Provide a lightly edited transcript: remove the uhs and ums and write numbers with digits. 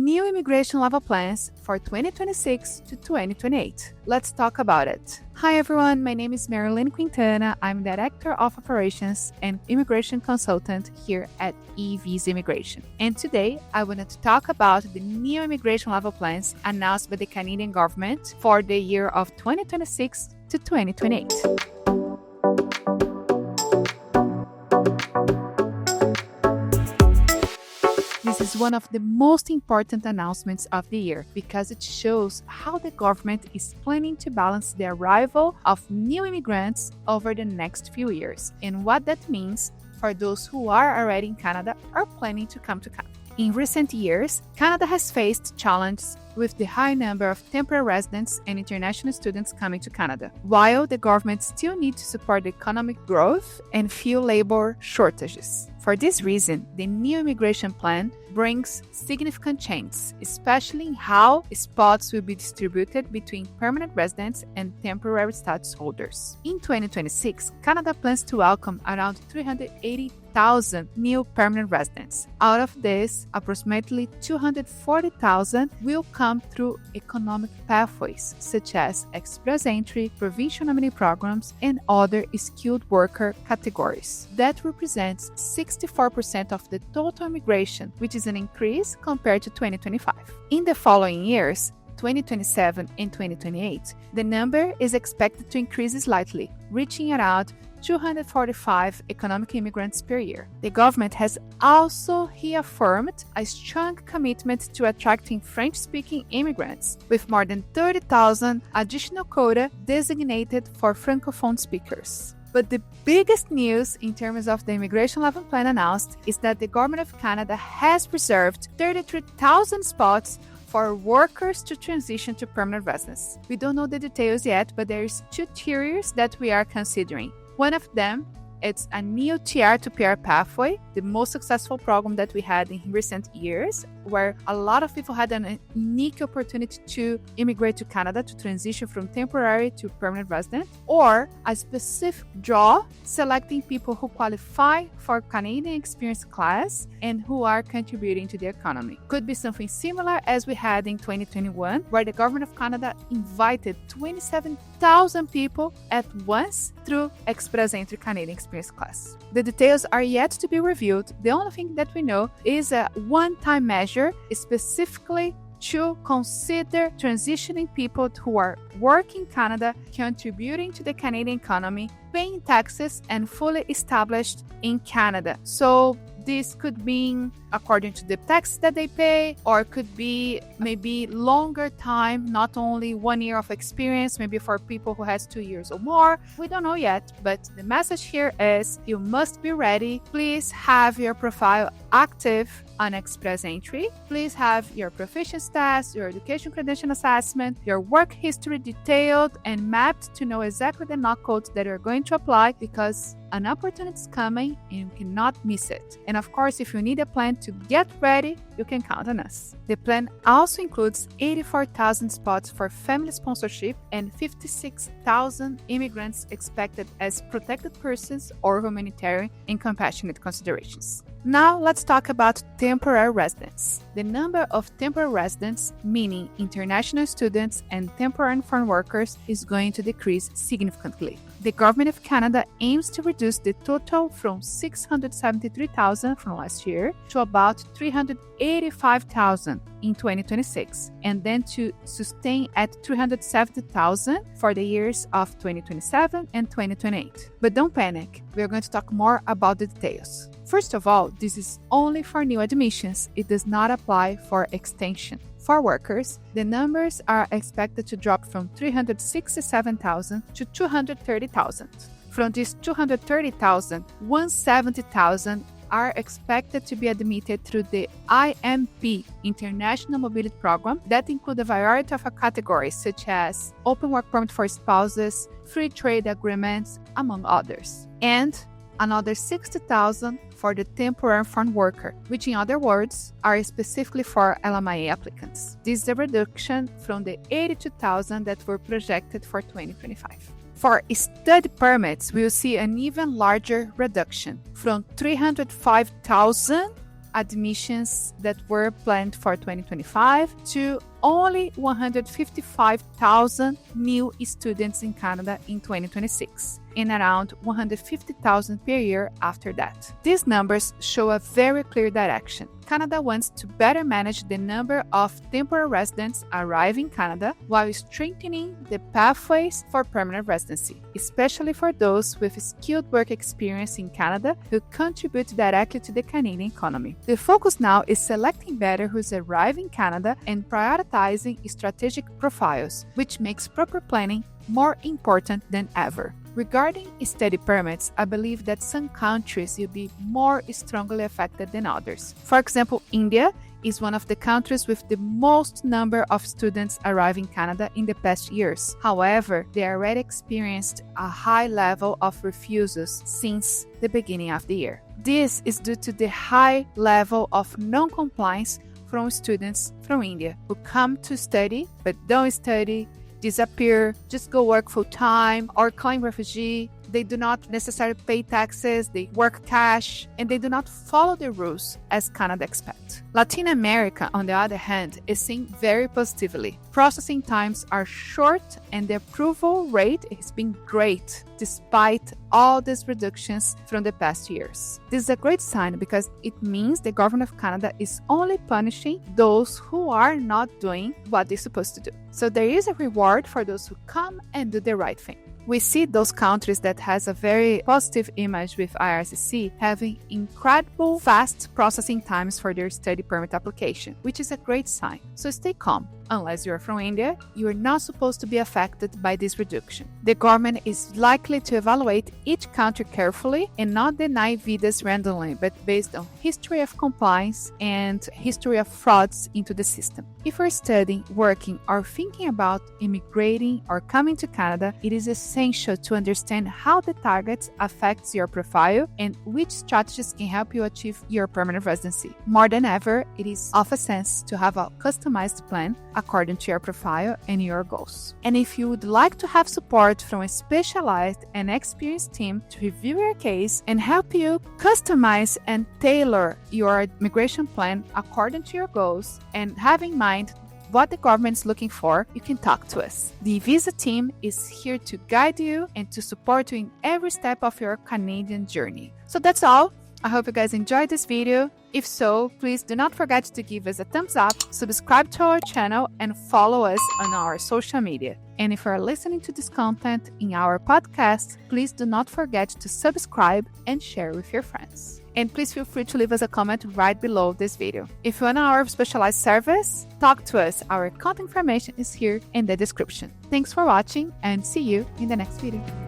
new immigration level plans for 2026 to 2028. Let's talk about it. Hi everyone, my name is Marilyn Quintana. I'm Director of Operations and Immigration Consultant here at eVisa Immigration. And today I wanted to talk about the new immigration level plans announced by the Canadian government for the year of 2026 to 2028. This is one of the most important announcements of the year because it shows how the government is planning to balance the arrival of new immigrants over the next few years and what that means for those who are already in Canada or planning to come to Canada. In recent years, Canada has faced challenges with the high number of temporary residents and international students coming to Canada, while the government still needs to support economic growth and fill labor shortages. For this reason, the new immigration plan brings significant changes, especially in how spots will be distributed between permanent residents and temporary status holders. In 2026, Canada plans to welcome around 380,000 new permanent residents. Out of this, approximately 240,000 will come through economic pathways such as express entry, provincial nominee programs, and other skilled worker categories. That represents 64% of the total immigration, which is an increase compared to 2025. In the following years, 2027 and 2028, the number is expected to increase slightly, reaching around 245 economic immigrants per year. The government has also reaffirmed a strong commitment to attracting French-speaking immigrants, with more than 30,000 additional quota designated for Francophone speakers. But the biggest news in terms of the immigration level plan announced is that the Government of Canada has reserved 33,000 spots for workers to transition to permanent residence. We don't know the details yet, but there's two tiers that we are considering. One of them, it's a new TR to PR pathway, the most successful program that we had in recent years, where a lot of people had a unique opportunity to immigrate to Canada to transition from temporary to permanent resident, or a specific draw selecting people who qualify for Canadian Experience class and who are contributing to the economy. Could be something similar as we had in 2021, where the Government of Canada invited 27,000 people at once through Express Entry Canadian Experience class. The details are yet to be revealed. The only thing that we know is a one-time measure specifically to consider transitioning people who are working in Canada, contributing to the Canadian economy, paying taxes, and fully established in Canada. So this could mean according to the tax that they pay, or could be maybe longer time, not only 1 year of experience, maybe for people who has 2 years or more. We don't know yet, but the message here is you must be ready. Please have your profile active on Express Entry. Please have your proficiency test, your education credential assessment, your work history detailed and mapped to know exactly the knock codes that you're going to apply, because an opportunity is coming and you cannot miss it. And of course, if you need a plan to get ready, you can count on us. The plan also includes 84,000 spots for family sponsorship and 56,000 immigrants expected as protected persons or humanitarian and compassionate considerations. Now let's talk about temporary residents. The number of temporary residents, meaning international students and temporary foreign workers, is going to decrease significantly. The Government of Canada aims to reduce the total from 673,000 from last year to about 385,000 in 2026, and then to sustain at 370,000 for the years of 2027 and 2028. But don't panic, we are going to talk more about the details. First of all, this is only for new admissions. It does not apply for extension. For workers, the numbers are expected to drop from 367,000 to 230,000. From these 230,000, 170,000 are expected to be admitted through the IMP, International Mobility Program, that include a variety of categories such as open work permit for spouses, free trade agreements, among others. And another 60,000 for the temporary foreign worker, which in other words are specifically for LMIA applicants. This is a reduction from the 82,000 that were projected for 2025. For study permits, we will see an even larger reduction from 305,000 admissions that were planned for 2025 to only 155,000 new students in Canada in 2026, and around 150,000 per year after that. These numbers show a very clear direction. Canada wants to better manage the number of temporary residents arriving in Canada while strengthening the pathways for permanent residency, especially for those with skilled work experience in Canada who contribute directly to the Canadian economy. The focus now is selecting better who's arriving in Canada and prioritizing strategic profiles, which makes proper planning more important than ever. Regarding study permits, I believe that some countries will be more strongly affected than others. For example, India is one of the countries with the most number of students arriving in Canada in the past years. However, they already experienced a high level of refusals since the beginning of the year. This is due to the high level of non-compliance from students from India who come to study but don't study, disappear, just go work full-time, or claim refugee. They do not necessarily pay taxes, they work cash, and they do not follow the rules as Canada expects. Latin America, on the other hand, is seen very positively. Processing times are short and the approval rate has been great despite all these reductions from the past years. This is a great sign because it means the government of Canada is only punishing those who are not doing what they're supposed to do. So there is a reward for those who come and do the right thing. We see those countries that has a very positive image with IRCC having incredible fast processing times for their study permit application, which is a great sign. So stay calm. Unless you are from India, you are not supposed to be affected by this reduction. The government is likely to evaluate each country carefully and not deny visas randomly, but based on history of compliance and history of frauds into the system. If you're studying, working, or thinking about immigrating or coming to Canada, it is essential to understand how the targets affects your profile and which strategies can help you achieve your permanent residency. More than ever, it is of essence to have a customized plan according to your profile and your goals. And if you would like to have support from a specialized and experienced team to review your case and help you customize and tailor your immigration plan according to your goals and have in mind what the government is looking for, you can talk to us. The Visa team is here to guide you and to support you in every step of your Canadian journey. So that's all. I hope you guys enjoyed this video. If so, please do not forget to give us a thumbs up, subscribe to our channel, and follow us on our social media. And if you are listening to this content in our podcast, please do not forget to subscribe and share with your friends. And please feel free to leave us a comment right below this video. If you want our specialized service, talk to us. Our contact information is here in the description. Thanks for watching and see you in the next video.